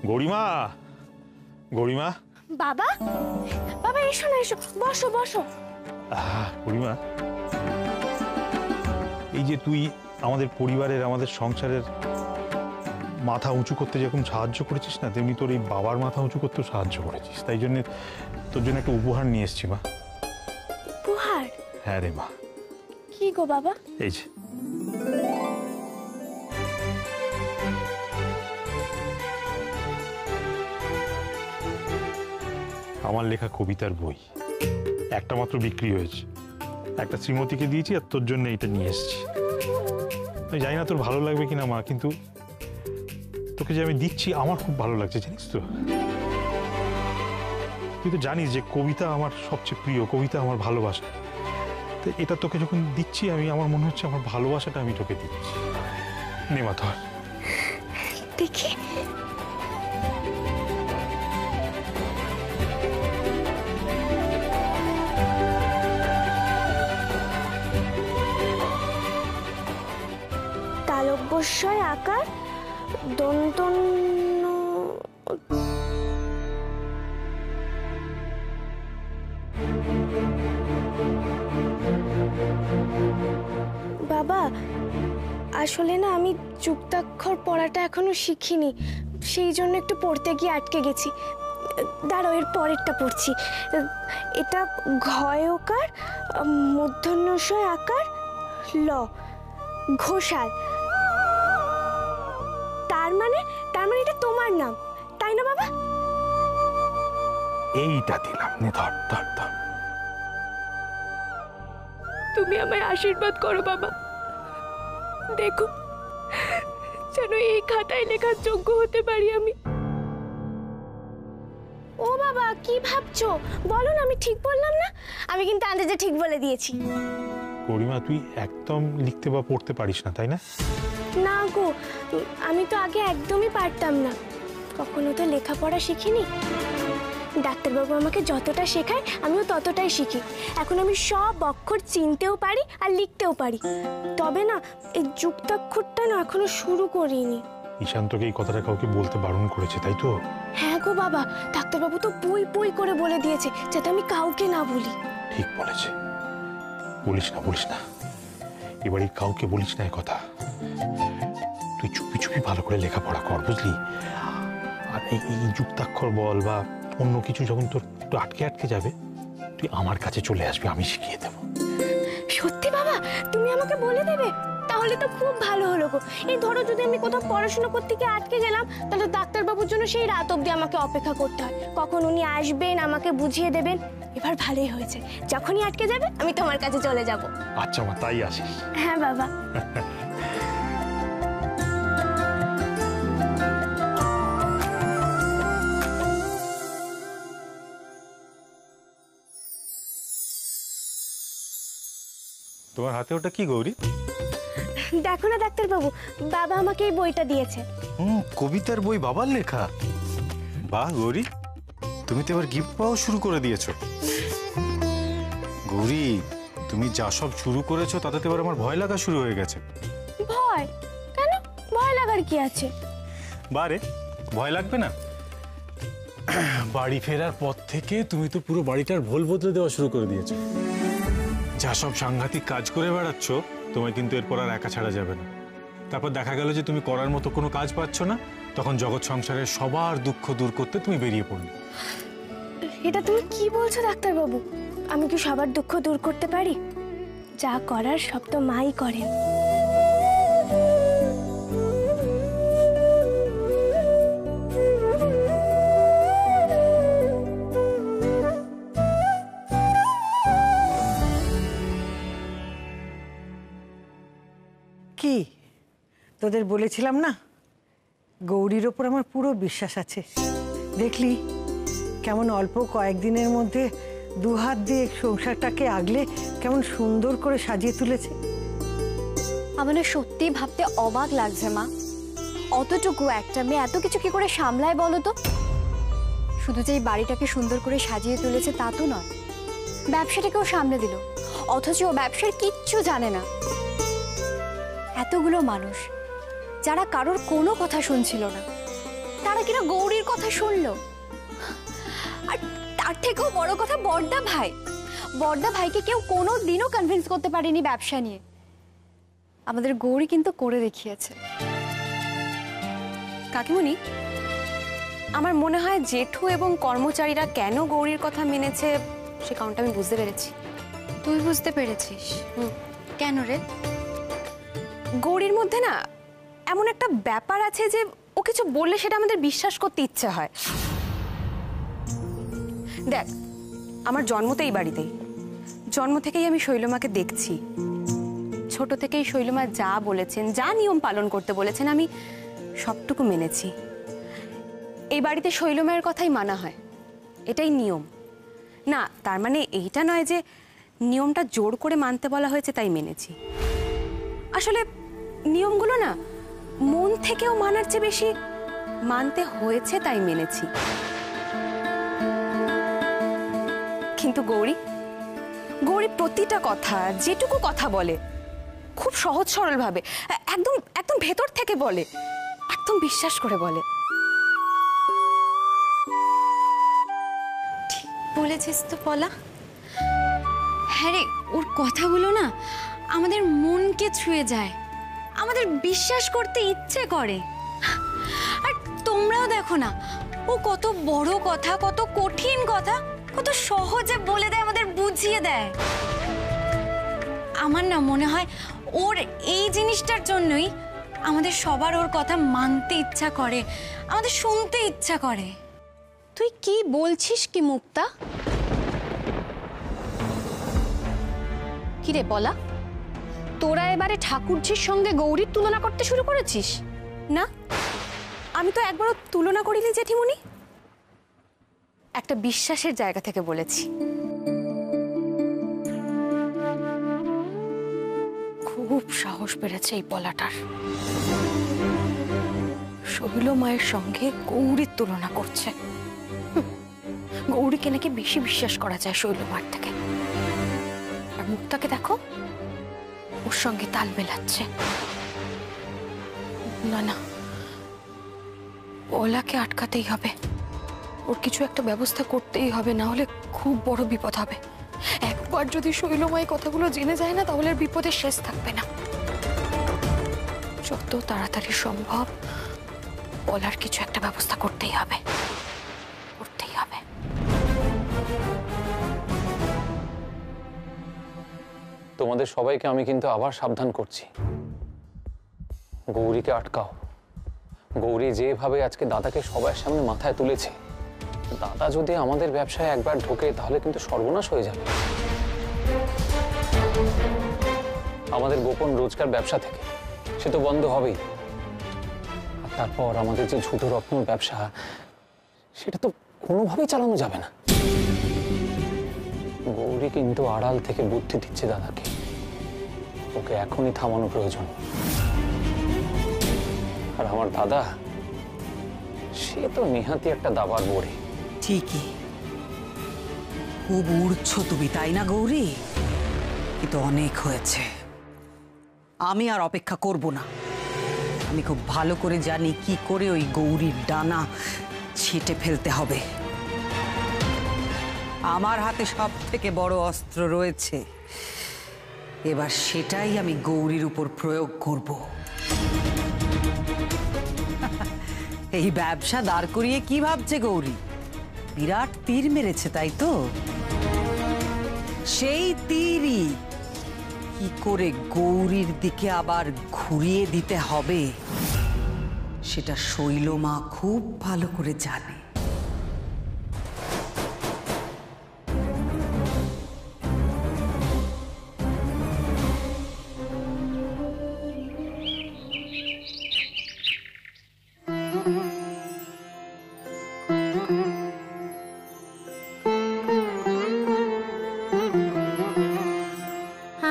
গৌরীমা, গৌরীমা। বাবা, বাবা এসো না, এসো, বসো বসো। গৌরীমা, এই যে তুই আমাদের পরিবারের, আমাদের সংসারের মাথা উঁচু করতে যেরকম সাহায্য করেছিস না, তেমনি তোর এই বাবার মাথা উঁচু করতেও সাহায্য করেছিস। তাই জন্য তোর জন্য একটা উপহার নিয়ে এসেছি মা। উপহার? হ্যাঁ রে মা। কি গো বাবা? এই যে আমার লেখা কবিতার বই, একটা মাত্র বিক্রি হয়েছে। একটা শ্রীমতীকে দিয়েছি আর তোর জন্য এটা নিয়ে এসেছি। আমি জানি না তোর ভালো লাগবে কিনা মা, কিন্তু তোকে যে আমি দিচ্ছি আমার খুব ভালো লাগছে, জানিস তো। তুই তো জানিস যে কবিতা আমার সবচেয়ে প্রিয়, কবিতা আমার ভালোবাসা। তো এটা তোকে যখন দিচ্ছি আমি, আমার মনে হচ্ছে আমার ভালোবাসাটা আমি তোকে দিচ্ছি। নে মা ধর। দেখি। তালব্যস্বর আকার দন্তন্য। বাবা, আসলে না আমি যুক্তাক্ষর পড়াটা এখনো শিখিনি, সেই জন্য একটু পড়তে গিয়ে আটকে গেছি। দাঁড়াও, এর পরেরটা পড়ছি। এটা ঘয়কার মূর্ধন্যস্বর আকার ল, ঘোষাল। তার মানে এটা তোমার নাম, তাই না বাবা? এইটা দিলাম, নে ধর ধর ধর। তুমি আমায় আশীর্বাদ করো বাবা, দেখো যেন এই খাতায় লেখার যোগ্য হতে পারি আমি। ও বাবা, কি ভাবছো বলো না, আমি ঠিক বললাম না? আমি কিন্তু আন্দাজে ঠিক বলে দিয়েছি। গৌরীমা, তুই একদম লিখতে বা পড়তে পারিস না, তাই না? না গো, আমি তো আগে একদমই পারতাম না, কখনো তো লেখাপড়া শিখিনি। ডাক্তারবাবু আমাকে যতটা শেখায় আমিও ততটাই শিখি। এখন আমি সব অক্ষর চিনতেও পারি আর লিখতেও পারি, তবে না এই যুক্তাক্ষরটা না এখনো শুরু করিনি। ঈশান্তকে এই কথাটা কাউকে বলতে বারণ করেছে, তাই তো? হ্যাঁ গো বাবা, ডাক্তারবাবু তো পুই পুই করে বলে দিয়েছে যাতে আমি কাউকে না বলি। ঠিক বলেছে, বলিস না, বলিস না, এবারে কাউকে বলিস না কথা। তুই চুপি চুপি ভালো করে লেখাপড়া কর, বুঝলি? আর এই যুক্তাক্ষর বল বা অন্য কিছু যখন তোর একটু আটকে আটকে যাবে, তুই আমার কাছে চলে আসবি, আমি শিখিয়ে দেব। সত্যি বাবা, তুমি আমাকে বলে দেবে? তাহলে তো খুব ভালো হলো গো। এই ধরো যদি আমি কোথাও পড়াশোনা করতে গিয়ে আটকে গেলাম, তাহলে ডাক্তারবাবুর জন্য সেই রাত অবধি আমাকে অপেক্ষা করতে হয়, কখন উনি আসবেন আমাকে বুঝিয়ে দেবেন। এবার ভালোই হয়েছে, যখনই আটকে যাবে আমি তোমার কাছে চলে যাব। আচ্ছা মা, তাই আসিস। হ্যাঁ বাবা। তোমার হাতে ওটা কি গৌরী? দেখো না ডাক্তারবাবু, বাবা আমাকে এই বইটা দিয়েছে। কবিতার বই বাবার লেখা? বাহ গৌরী, তুমি তো এবার গিফট পাওয়া শুরু করে দিয়েছো। গৌরী, তুমি যা সব শুরু করেছো তাতে তো এবার আমার ভয় লাগা শুরু হয়ে গেছে। ভয়? কেন? ভয় লাগার কি আছে? বারে, ভয় লাগবে না? বাড়ি ফেরার পর থেকে তুমি তো পুরো বাড়িটার ভোল বদলে দেওয়া শুরু করে দিয়েছো। যা সব সাংঘাতিক কাজ করে বেড়াচ্ছ, তোমায় কিন্তু এরপর আর একা ছাড়া যাবে না। তারপর দেখা গেল যে তুমি করার মতো কোনো কাজ পাচ্ছ না, তখন জগৎ সংসারের সবার দুঃখ দূর করতে তুমি বেরিয়ে পড়লে। এটা তুমি কি বলছো ডাক্তারবাবু? আমি কি সবার দুঃখ দূর করতে পারি? যা করার সব তো মাই করেন। কি তোদের বলেছিলাম না, গৌরীর ওপর আমার পুরো বিশ্বাস আছে। দেখলি কেমন অল্প কয়েকদিনের মধ্যে দুহাত দিয়ে সংসারটাকে আগলে কেমন সুন্দর করে সাজিয়ে তুলেছে। আমার সত্যি ভাবতে অবাক লাগছে মা, অতটুকু একটা মেয়ে এত কিছু কি করে সামলায় বলো তো? শুধু যে এই বাড়িটাকে সুন্দর করে সাজিয়ে তুলেছে তা তো নয়, ব্যবসাটাকেও সামলে দিল, অথচ ও ব্যবসার কিচ্ছু জানে না। এতগুলো মানুষ যারা কারোর কোনো কথা শুনছিল না, তারা কিনা গৌরীর কথা শুনলো। আর তার থেকেও বড় কথা, বড়দা ভাইকে কেউ কোনোদিনও কনভিন্স করতে পারেনি ব্যবসা নিয়ে। আমাদের গৌরী কিন্তু করে দেখিয়েছে। কাকিমণি, আমার মনে হয় জেঠু এবং কর্মচারীরা কেন গৌরীর কথা মেনেছে সে কারণটা আমি বুঝতে পেরেছি। তুই বুঝতে পেরেছিস? কেন রে? গৌরীর মধ্যে না এমন একটা ব্যাপার আছে যে ও কিছু বললে সেটা আমাদের বিশ্বাস করতে ইচ্ছে হয়। দেখ, আমার জন্মতেই বাড়িতেই, জন্ম থেকেই আমি শৈলমাকে দেখছি। ছোট থেকেই শৈলমা যা বলেছেন, যা নিয়ম পালন করতে বলেছেন, আমি সবটুকু মেনেছি। এই বাড়িতে শৈলমায়ের কথাই মানা হয়, এটাই নিয়ম। না, তার মানে এইটা নয় যে নিয়মটা জোর করে মানতে বলা হয়েছে তাই মেনেছি। আসলে নিয়মগুলো না মন থেকেও মানার চেয়ে বেশি মানতে হয়েছে তাই মেনেছি। কিন্তু গৌরী প্রতিটা কথা, যেটুকু কথা বলে খুব সহজ সরল ভাবে, একদম একদম ভেতর থেকে বলে, একদম বিশ্বাস করে বলে। ঠিক বলেছিস তো পলা। হ্যাঁ রে, ওর কথাগুলো না আমাদের মনকে ছুঁয়ে যায়, আমাদের বিশ্বাস করতে ইচ্ছে করে। আর তোমরাও দেখো না, ও কত বড় কথা, কত কঠিন কথা কত সহজে বলে দেয়, আমাদের বুঝিয়ে দেয়। আমার না মনে হয় ওর এই জিনিসটার জন্যই আমাদের সবার ওর কথা মানতে ইচ্ছা করে, আমাদের শুনতে ইচ্ছা করে। তুই কি বলছিস কি মুক্তা? কি রে বলা, তোরা এবারে ঠাকুরঝির সঙ্গে গৌরীর তুলনা করতে শুরু করেছিস? না, আমি তো একবারও তুলনা করিনি জেঠিমণি। একটা বিশ্বাসের জায়গা থেকে বলেছি। খুব সাহস বেড়েছে এই বলাটার। শৈল মায়ের সঙ্গে গৌরীর তুলনা করছে। গৌরীকে নাকি বেশি বিশ্বাস করা যায় শৈল মায়ের থেকে। আর মুক্তাকে দেখো, ওর সঙ্গে তাল মেলাচ্ছে। না না, ওলাকে আটকাতেই হবে, ওর কিছু একটা ব্যবস্থা করতেই হবে, না হলে খুব বড় বিপদ হবে। একবার যদি শৈলমাই কথাগুলো জেনে যায় না, তাহলে বিপদের শেষ থাকবে না। যত তাড়াতাড়ি সম্ভব ওলার কিছু একটা ব্যবস্থা করতেই হবে, করতেই হবে। তোমাদের সবাইকে আমি কিন্তু আবার সাবধান করছি, গৌরীকে আটকাও। গৌরী যেভাবে আজকে দাদাকে সবার সামনে মাথায় তুলেছে, দাদা যদি আমাদের ব্যবসায় একবার ঢোকে তাহলে কিন্তু সর্বনাশ হয়ে যাবে। আমাদের গোপন রোজগার ব্যবসা থেকে সে তো বন্ধ হবেই, আর তারপর আমাদের যে ঝুটো রত্নর ব্যবসা, সেটা তো কোনোভাবেই চালানো যাবে না। গৌরী কিন্তু আড়াল থেকে বুদ্ধি দিচ্ছে দাদাকে, ওকে এখনই থামানো প্রয়োজন। আর আমার দাদা, সে তো নেহাতি একটা দাবার বড়ি। ঠিকই, খুব উড়ছো তুমি, তাই না গৌরী? কিন্তু অনেক হয়েছে, আমি আর অপেক্ষা করব না। আমি খুব ভালো করে জানি কি করে ওই গৌরীর ডানা ছেঁটে ফেলতে হবে। আমার হাতে সব থেকে বড় অস্ত্র রয়েছে, এবার সেটাই আমি গৌরীর উপর প্রয়োগ করব। এই ব্যবসা দাঁড় করিয়ে কি ভাবছে গৌরী? বিরাট তীর মেরেছে, তাই তো? সেই তীরই কি করে গৌরীর দিকে আবার ঘুরিয়ে দিতে হবে সেটা শৈলমা খুব ভালো করে জানে।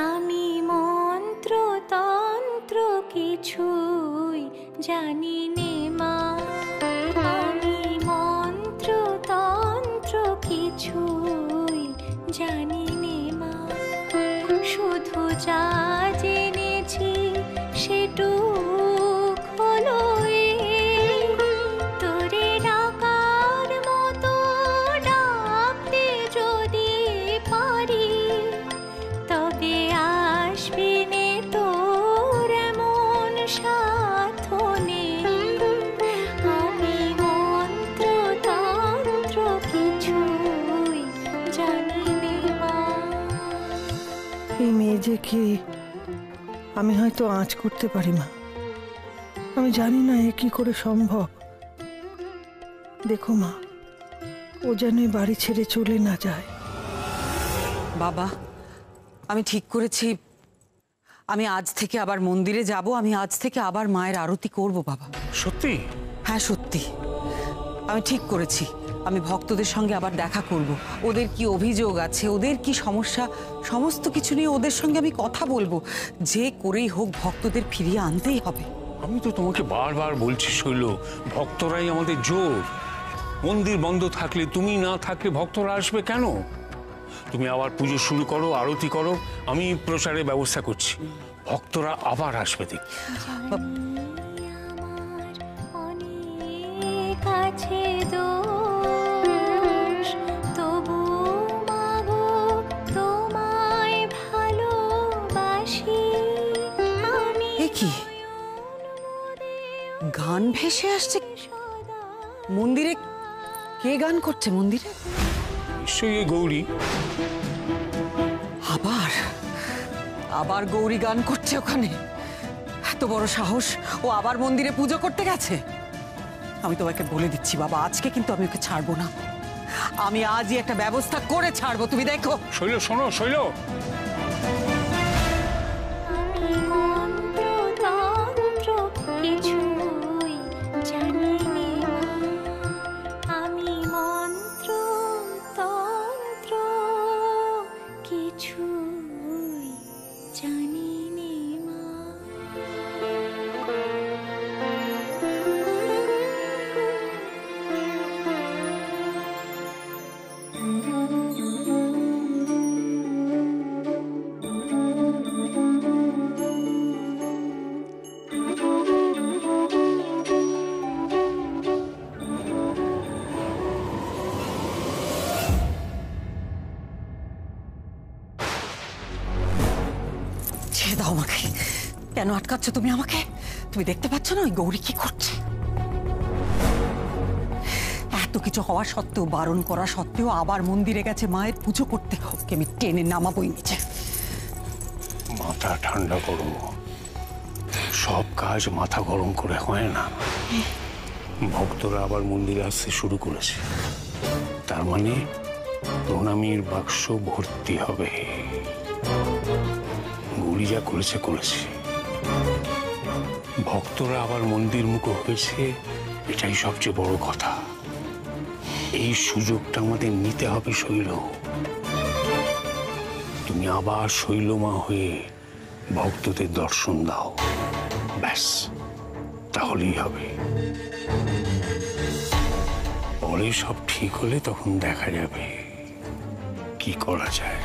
আমি মন্ত্র তন্ত্র কিছুই জানি নে মা, আমি মন্ত্র তন্ত্র কিছুই জানি নে মা, শুধু যা জেনেছি সেটুক হলো এই, তোর গিয়ে আমি হয়তো আঁচ করতে পারি মা। আমি জানি না এ কি করে সম্ভব। দেখো মা, ও যেন এ বাড়ি ছেড়ে চলে না যায়। বাবা, আমি ঠিক করেছি আমি আজ থেকে আবার মন্দিরে যাব, আমি আজ থেকে আবার মায়ের আরতি করব বাবা। সত্যি? হ্যাঁ সত্যি, আমি ঠিক করেছি। আমি ভক্তদের সঙ্গে আবার দেখা করব, ওদের কি অভিযোগ আছে, ওদের কি সমস্যা, সমস্ত কিছু নিয়ে ওদের সঙ্গে আমি কথা বলবো। যে করেই হোক ভক্তদের ফিরিয়ে আনতেই হবে। আমি তো তোমাকে বারবার বলছি শৈল, ভক্তরাই আমাদের জোর। মন্দির বন্ধ থাকলে, তুমি না থাকলে ভক্তরা আসবে কেন? তুমি আবার পুজো শুরু করো, আরতি করো, আমি প্রচারের ব্যবস্থা করছি, ভক্তরা আবার আসবে। দেখ অনেক আছে দোষ, তবু মাগো তোমায় ভালোবাসি আমি। এ কি গান ভেসে আসছে? মন্দিরে কে গান করছে? মন্দিরে নিশ্চয়ই গৌরী। আবার আবার গৌরী গান করছে ওখানে? এত বড় সাহস! ও আবার মন্দিরে পুজো করতে গেছে। আমি তোমাকে বলে দিচ্ছি বাবা, আজকে কিন্তু আমি ওকে ছাড়বো না। আমি আজই একটা ব্যবস্থা করে ছাড়বো, তুমি দেখো। শৈল শোনো, শৈল আমি মন্ত্রতন্ত্র কিছুই জানি নে মা, আমি মন্ত্রতন্ত্র কিছুই জানি নে মা। ছেড়ে দাও আমাকে। কেন আটকাচ্ছ তুমি আমাকে? তুমি দেখতে পাচ্ছ না ওই গৌরী কি করছে? এত কিছু হওয়া সত্ত্বেও, বারণ করা সত্ত্বেও আবার মন্দিরে গেছে মায়ের পুজো করতে। ওকে আমি টেনে নামাবোই নিচে। মাথা ঠান্ডা করো, সব কাজ মাথা গরম করে হয় না। ভক্তরা আবার মন্দিরে আসতে শুরু করেছে, তার মানে প্রণামীর বাক্স ভর্তি হবে। গৌরী যা করেছে করেছে, ভক্তরা আবার মন্দির মুখ হয়েছে, এটাই সবচেয়ে বড় কথা। এই সুযোগটা আমাদের নিতে হবে শৈল। তুমি আবার শৈলমা হয়ে ভক্তদের দর্শন দাও, ব্যাস তাহলেই হবে। পরে সব ঠিক হলে তখন দেখা যাবে কি করা যায়।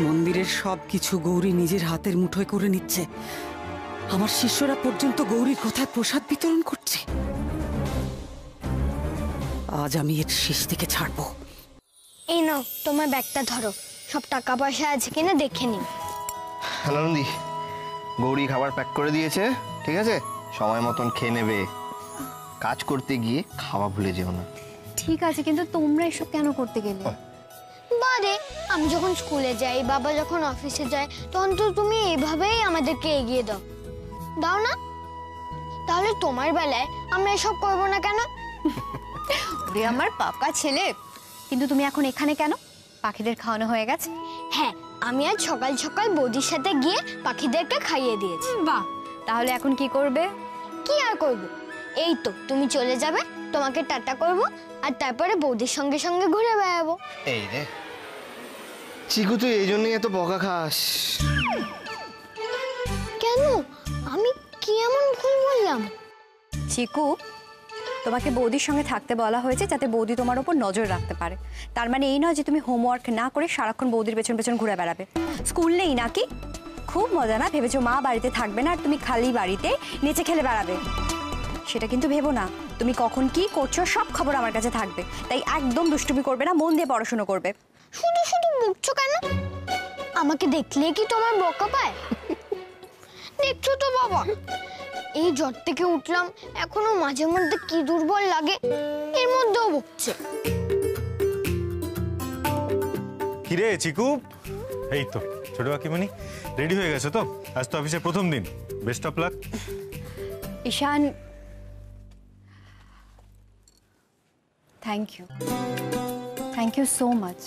মন্দিরের সবকিছু গৌরী নিজের হাতের মুঠোয় করে নিচ্ছে। আমার শিষ্যরা পর্যন্ত গৌরীর কথায় প্রসাদ বিতরণ করছে। আজ আমি এর শেষ থেকে ছাড়বো। এই নাও তোমার ব্যাগটা ধরো, সব টাকা পয়সা আছে কিনা দেখে নিন। হ্যালো নন্দী, গৌরী খাবার প্যাক করে দিয়েছে, ঠিক আছে? সময় মতন খেয়ে নেবে। কাজ করতে গিয়ে খাওয়া ভুলে যেও না। ঠিক আছে, কিন্তু তোমরা এসব কেন করতে গেলে? বারে আমি যখন স্কুলে যাই, বাবা যখন অফিসে যায়, তখন তো তুমি এইভাবেই আমাদেরকে এগিয়ে দাও দাও না? তাহলে তোমার বেলায় আমরা এসব করবো না কেন? ওরে আমার পাকা ছেলে, কিন্তু তুমি এখন এখানে কেন? পাখিদের খাওয়ানো হয়ে গেছে? হ্যাঁ, আমি আজ সকাল সকাল বৌদির সাথে গিয়ে পাখিদেরকে খাইয়ে দিয়েছি। বাহ, তাহলে এখন কি করবে? কি আর করব, এই তো তুমি চলে যাবে, তোমাকে টাটা করব, আর তারপরে বৌদির সঙ্গে সঙ্গে ঘুরে বেড়াবো। এই রে চিকু, তুই এই জন্যই এত বকা খাস? কেন? আমি কি এমন ভুল বললাম? চিকু, তোমাকে বৌদির সঙ্গে থাকতে বলা হয়েছে যাতে বৌদি তোমার উপর নজর রাখতে পারে। তার মানে এই নয় যে তুমি হোমওয়ার্ক না করে সারাক্ষণ বৌদির পেছন পেছন ঘুরে বেড়াবে। স্কুল নেই নাকি? খুব মজা না? ভেবেছো মা বাড়িতে থাকবে না আর তুমি খালি বাড়িতে নেচে খেলে বেড়াবে? সেটা কিন্তু ভেবো না। তুমি কখন কি করছো সব খবর আমার কাছে থাকবে, তাই একদম দুষ্টুমি করবে না, মন দিয়ে পড়াশোনা করবে। শুধু শুধু বকছো কেন? আমাকে দেখলে কি তোমার বকা পায়? দেখছো তো বাবা, এই জ্বর থেকে উঠলাম, এখনো মাঝে মধ্যে কি দুর্বল লাগে, এর মধ্যেও বকছে। কিরে চিকু, এই তো ছোট কাকিমণি, রেডি হয়ে গেছো তো? আজ তো অফিসের প্রথম দিন, best of luck. Ishan, thank you so much.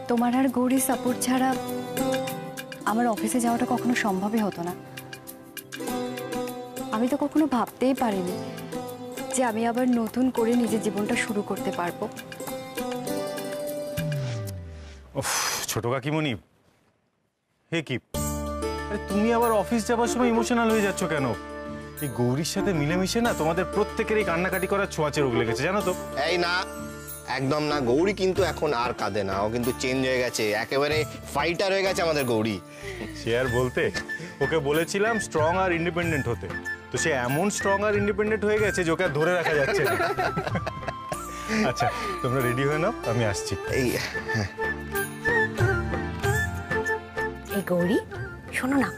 তোমার আর গৌরীর সাপোর্ট ছাড়া আমার অফিসে যাওয়াটা কখনো সম্ভবই হতো না। আমি তো কখনো ভাবতেই পারিনি যে আমি আবার নতুন করে নিজের জীবনটা শুরু করতে পারবো। ছোট কাকিমণি, হে কি, তুমি আবার অফিস যাবার সময় ইমোশনাল হয়ে যাচ্ছ কেন? এই গৌরীর সাথে মিলেমিশে না তোমাদের প্রত্যেকেরই কান্নাকাটি করার ছোঁয়াচে রোগ লেগেছে, জানো তো? এই না, একদম না। গৌরী কিন্তু এখন আর কাঁদে না, ও কিন্তু চেঞ্জ হয়ে গেছে, একেবারে ফাইটার হয়ে গেছে আমাদের গৌরী। সে আর বলতে, ওকে বলেছিলাম স্ট্রং আর ইন্ডিপেন্ডেন্ট হতে, তো সে এমন স্ট্রং আর ইন্ডিপেন্ডেন্ট হয়ে গেছে যে ওকে আর ধরে রাখা যাচ্ছে না। আচ্ছা, তোমরা রেডি হয়ে নাও, আমি আসছি। এই এই গৌরী, শোনো না,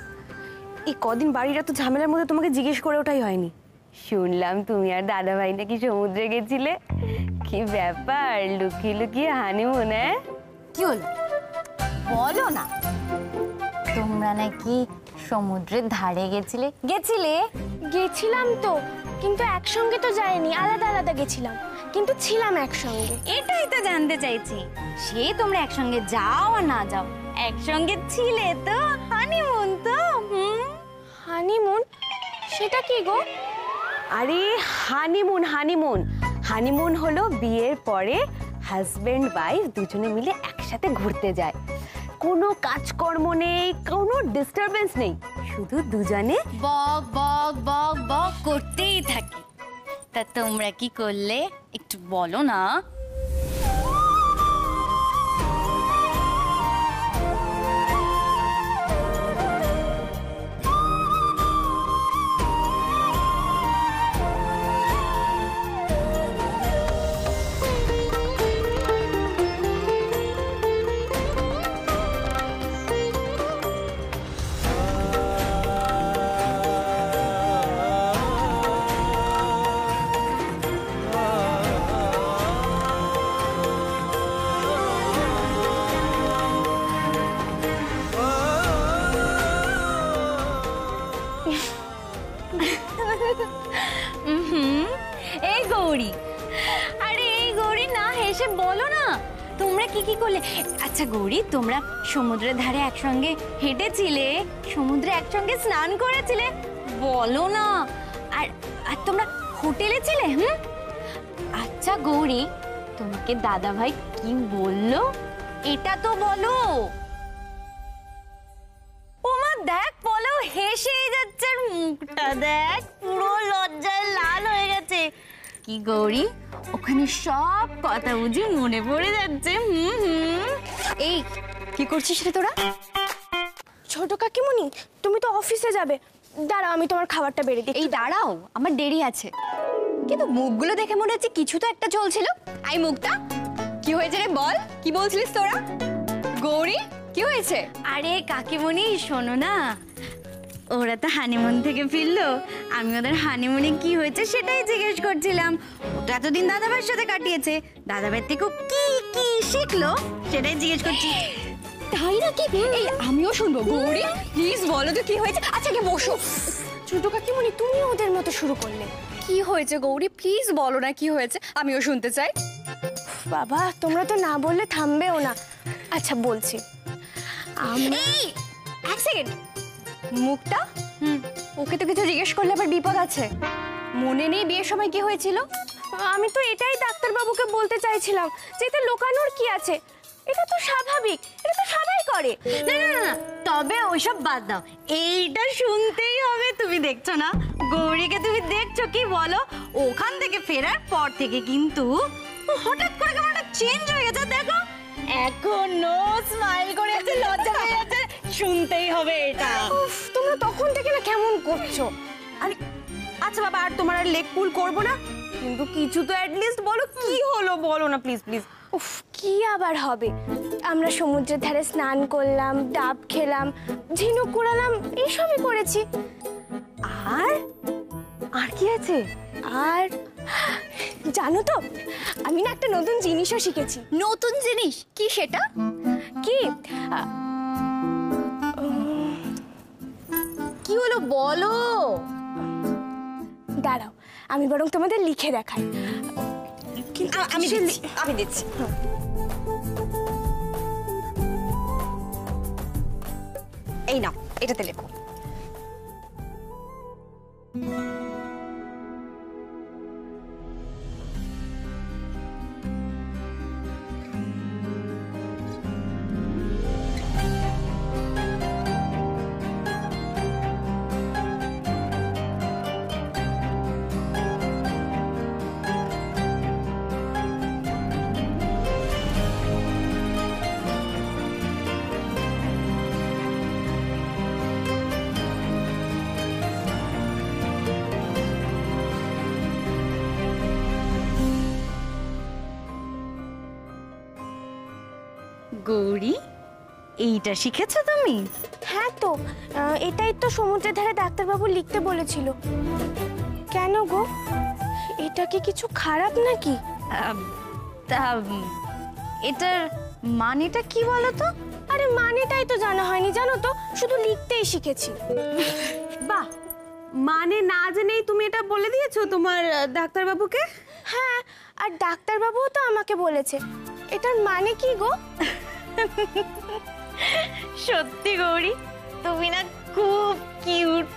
এই কদিন বাড়ির এত ঝামেলার মধ্যে তোমাকে জিজ্ঞেস করে ওঠাই হয়নি। শুনলাম তুমি আর দাদা ভাই নাকি সমুদ্রে গেছিলে, কি ব্যাপার? লুকিয়ে লুকিয়ে হানিমুন? কি হলো বলো না। তোমরা নাকি সমুদ্রের ধারে গেছিলে? গেছিলাম তো, কিন্তু একসঙ্গে তো যাইনি, আলাদা আলাদা গেছিলাম, কিন্তু ছিলাম একসঙ্গে। এটাই তো জানতে চাইছি, সে তোমরা একসঙ্গে যাও আর না যাও, একসঙ্গে ছিলে তো, হানিমুন তো। হানিমুন? সেটা কি গো? আরে হানিমুন, হানিমুন হানিমুন হলো বিয়ের পরে হাজবেন্ড ওয়াইফ দুজনে মিলে একসাথে ঘুরতে যায়। কোনো কাজকর্ম নেই, কোনো ডিস্টারবেন্স নেই, শুধু দুজনে বক বক বক বক করতেই থাকে। তা তোমরা কি করলে একটু বলো না। এই গৌরী, আরে এই গৌরী না হেসে বলো না তোমরা কি কি করলে। আচ্ছা গৌরী, তোমরা সমুদ্রের ধারে একসঙ্গে হেঁটেছিলে, সমুদ্রে একসঙ্গে স্নান করেছিলে, বলো না। আর আর তোমরা হোটেলে ছিলে? আচ্ছা গৌরী, তোমাকে দাদা ভাই কি বললো এটা তো বলো। ওমা দেখ, বলো হেসেই যাচ্ছে, আর মুখটা দেখ পুরো লজ্জায় লাল হয়ে গেছে। কি গৌরী, ওখানে সব কথা বুঝি মনে পড়ে যাচ্ছে? এই কি করছিস রে তোরা? ছোট কাকিমণি, তুমি তো অফিসে যাবে, দাঁড়াও আমি তোমার খাবারটা বেড়ে দিই। এই দাঁড়াও, আমার দেরি আছে। কিন্তু মুখগুলো দেখে মনে হচ্ছে কিছু তো একটা চলছিল। আই মুক্তা, কি হয়েছে রে বল, কি বলছিলিস তোরা? গৌরী, কি হয়েছে? আরে কাকিমণি শোনো না, ওরা তো হানিমুন থেকে ফিরলো, আমি ওদের হানিমুনে কি হয়েছে সেটাই জিজ্ঞেস করছিলাম। ও তো এতদিন দাদাভাইয়ের সাথে কাটিয়েছে, দাদাভাইয়ের থেকেও কি কি শিখলো সেটাই জিজ্ঞেস করছি। তাই নাকি? এই আমিও শুনবো। গৌরী প্লিজ বলো তো কি হয়েছে। আচ্ছা কে বসো। ছোট কাকিমণি, তুমি ওদের মতো শুরু করলে। কি হয়েছে গৌরী, প্লিজ বলো না কি হয়েছে, আমিও শুনতে চাই। বাবা, তোমরা তো না বললে থামবেও না। আচ্ছা বলছি। এই এক সেকেন্ড, মুক্তা, ওকে তো কিছু জিজ্ঞেস করলে আবার বিপদ আছে। মনে নেই বিয়ের সময় কি হয়েছিল? আমি তো এটাই ডাক্তারবাবুকে বলতে চাইছিলাম যে এতে লুকানোর কি আছে, এটা তো স্বাভাবিক, এটা তো সবাই করে। না না না, তবে ওইসব বাদ দাও, এইটা শুনতেই হবে। তুমি দেখছো না গৌরীকে, তুমি দেখছো কি বলো, ওখান থেকে ফেরার পর থেকে কিন্তু হঠাৎ করে কেমন একটা চেঞ্জ হয়ে গেছে। দেখো এখনো স্মাইল করে আছে, লজ্জা পেয়ে আছে, শুনতেই হবে এটা। তোমরা তখন থেকে না কেমন করছো। আরে আচ্ছা বাবা, আর তোমার আর লেগ পুল করবো না, কিন্তু কিছু তো অ্যাটলিস্ট বলো কি হলো, বলো না প্লিজ প্লিজ। উফ, কি আবার হবে, আমরা সমুদ্রের ধারে স্নান করলাম, ডাব খেলাম, ঝিনুক কুড়ালাম, এইসবই করেছি। আর আর কি আছে? আর জানো তো, আমি না একটা নতুন জিনিসও শিখেছি। নতুন জিনিস কি সেটা? কি কি হলো বলো। দাঁড়াও, আমি বরং তোমাদের লিখে দেখাই। আমি দিচ্ছি। এই নাও, এটাতে লেখো। গৌরী, এইটা শিখেছো তুমি? হ্যাঁ তো, এটাই তো সমুদ্রের ধারে ডাক্তারবাবু লিখতে বলেছিল। কেন গো, এটা কি কিছু খারাপ নাকি? তা এটার মানেটা কি বলো তো? আরে মানেটাই তো জানা হয়নি, জানো তো, শুধু লিখতেই শিখেছি। বাহ, মানে না জেনেই তুমি এটা বলে দিয়েছো তোমার ডাক্তারবাবুকে? হ্যাঁ, আর ডাক্তারবাবুও তো আমাকে বলেছে। এটার মানে কি গো? সত্যি গৌরী, তুমি না খুব কিউট।